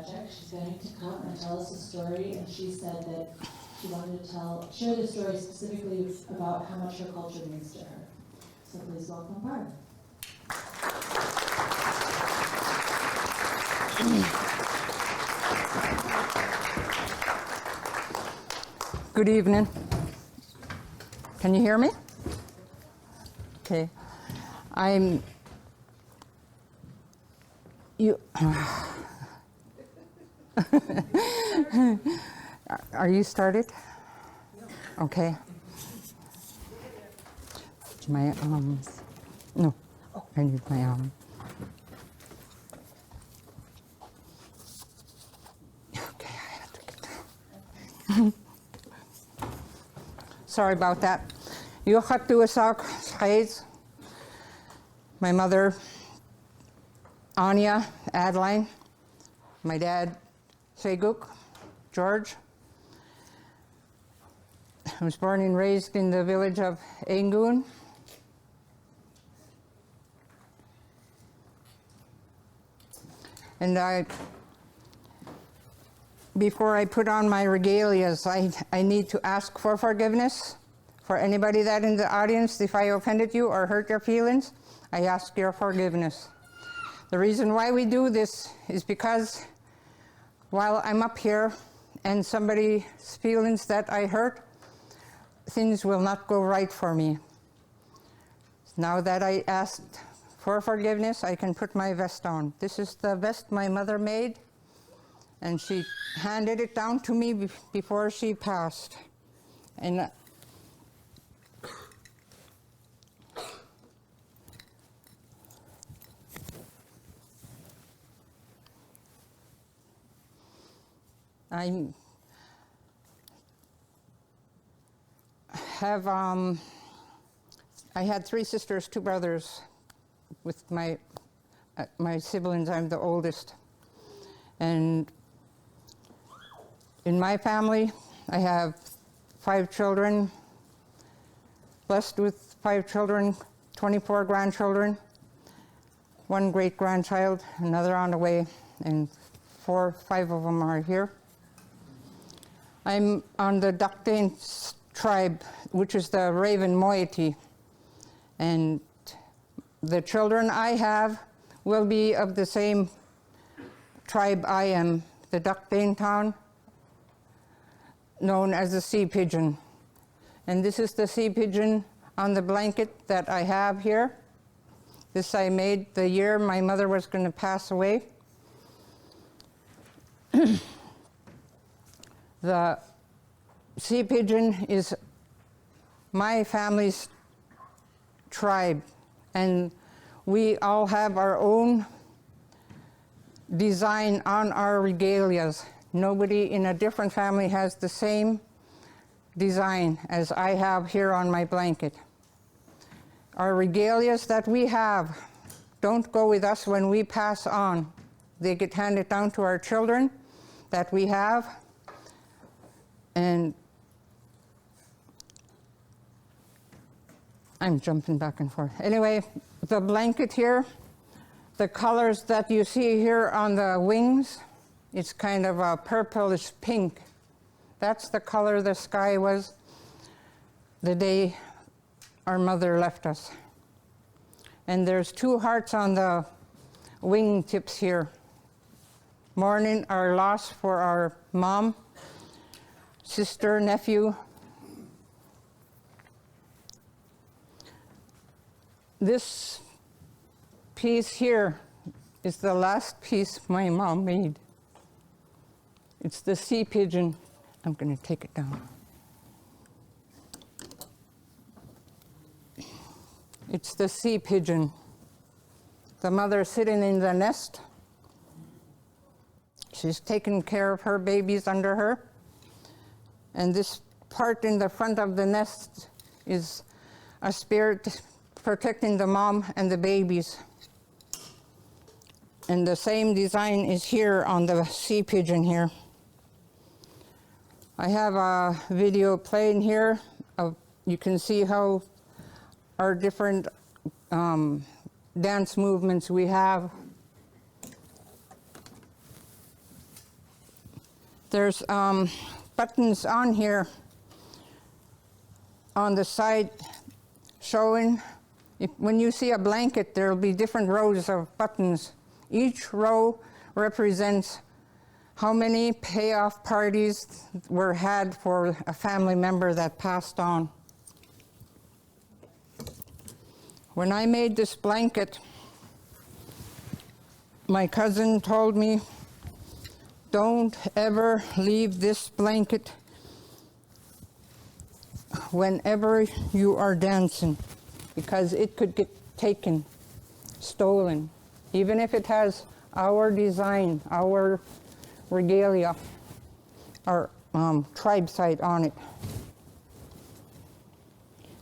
Atchak. She's going to come and tell us a story, and she said that she wanted to share the story specifically about how much her culture means to her. So please welcome Barbara. Good evening. Can you hear me? Okay. Are you started? Okay. My arms. No. Oh, I need my arm. Okay, I have to get down. Sorry about that. My mother, Anya, Adeline. My dad, Kamguk, George. I was born and raised in the village of Angoon. And before I put on my regalias, I need to ask for forgiveness for anybody that in the audience. If I offended you or hurt your feelings, I ask your forgiveness. The reason why we do this is because while I'm up here and somebody's feelings that I hurt, things will not go right for me. Now that I asked for forgiveness, I can put my vest on. This is the vest my mother made, and she handed it down to me before she passed. And I had 3 sisters, 2 brothers. With my siblings, I'm the oldest. And in my family, I have 5 children, blessed with 5 children, 24 grandchildren, 1 great-grandchild, another on the way, and 5 of them are here. I'm on the Duckdane tribe, which is the Raven moiety, and the children I have will be of the same tribe I am, the Duckdane town, known as the sea pigeon. And this is the sea pigeon on the blanket that I have here. This I made the year my mother was going to pass away. The sea pigeon is my family's tribe, and we all have our own design on our regalias. Nobody in a different family has the same design as I have here on my blanket. Our regalias that we have don't go with us when we pass on. They get handed down to our children that we have. And I'm jumping back and forth. Anyway, the blanket here, the colors that you see here on the wings, it's kind of a purplish pink. That's the color the sky was the day our mother left us. And there's 2 hearts on the wing tips here. Mourning our loss for our mom, sister, nephew. This piece here is the last piece my mom made. It's the sea pigeon. I'm going to take it down. It's the sea pigeon. The mother sitting in the nest. She's taking care of her babies under her. And this part in the front of the nest is a spirit protecting the mom and the babies. And the same design is here on the sea pigeon here. I have a video playing here. You can see how our different dance movements we have. There's buttons on here on the side showing, when you see a blanket, there'll be different rows of buttons. Each row represents how many payoff parties were had for a family member that passed on. When I made this blanket, my cousin told me, don't ever leave this blanket whenever you are dancing, because it could get taken, stolen, even if it has our design, our regalia, our tribe site on it.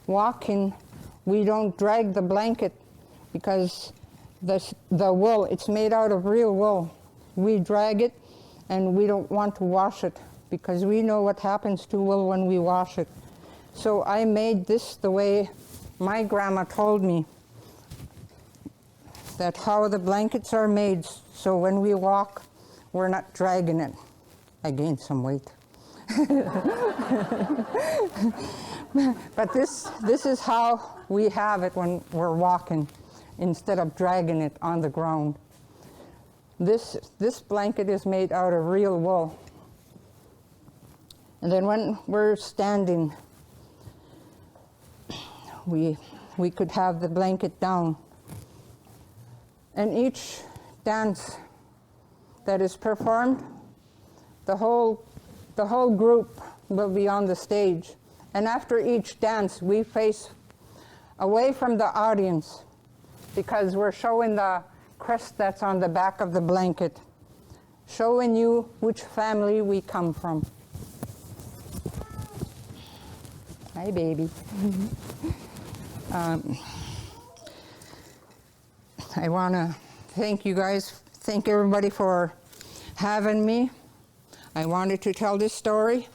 Walking, we don't drag the blanket because the wool, it's made out of real wool. We drag it and we don't want to wash it because we know what happens to wool when we wash it. So I made this the way my grandma told me, that how the blankets are made, so when we walk, we're not dragging it. I gained some weight. But this is how we have it when we're walking, instead of dragging it on the ground. This blanket is made out of real wool. And then when we're standing, we could have the blanket down. And each dance that is performed, the whole group will be on the stage. And after each dance, we face away from the audience because we're showing the crest that's on the back of the blanket, showing you which family we come from. Hi, baby. I want to thank you guys, thank everybody for having me. I wanted to tell this story,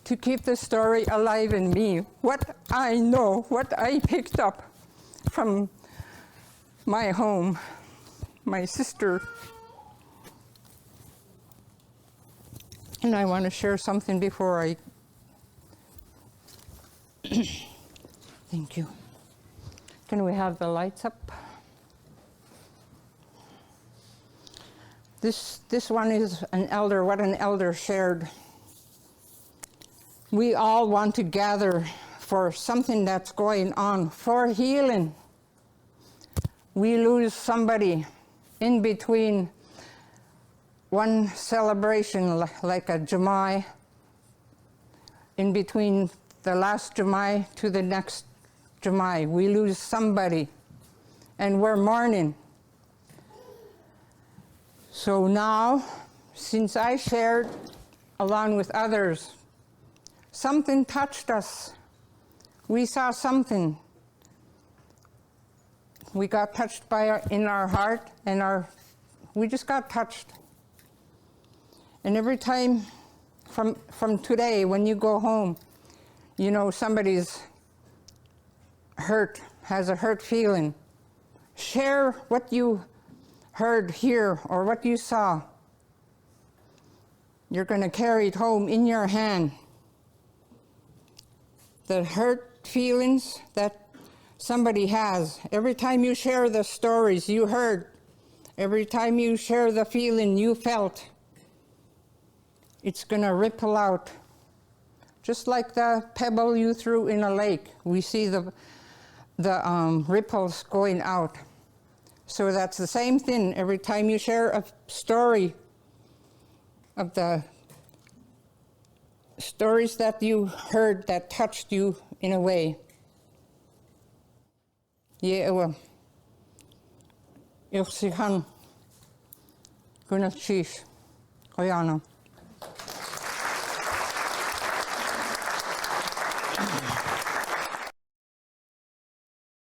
to keep the story alive in me. What I know, what I picked up from my home, my sister. And I want to share something before I... Thank you. Can we have the lights up? This one is an elder, what an elder shared. We all want to gather for something that's going on, for healing. We lose somebody in between one celebration, like a Jami, in between the last Jami to the next Jami. We lose somebody, and we're mourning. So now, since I shared along with others, something touched us. We saw something. We got touched in our heart, and we just got touched. And every time from today, when you go home, you know somebody's hurt, has a hurt feeling. Share what you heard here or what you saw. You're going to carry it home in your hand. The hurt feelings that somebody has. Every time you share the stories you heard, every time you share the feeling you felt, it's going to ripple out. Just like the pebble you threw in a lake, we see the ripples going out. So that's the same thing. Every time you share a story of the stories that you heard that touched you in a way. Yeah, ich sihan, Gunnar Chief, Oyana.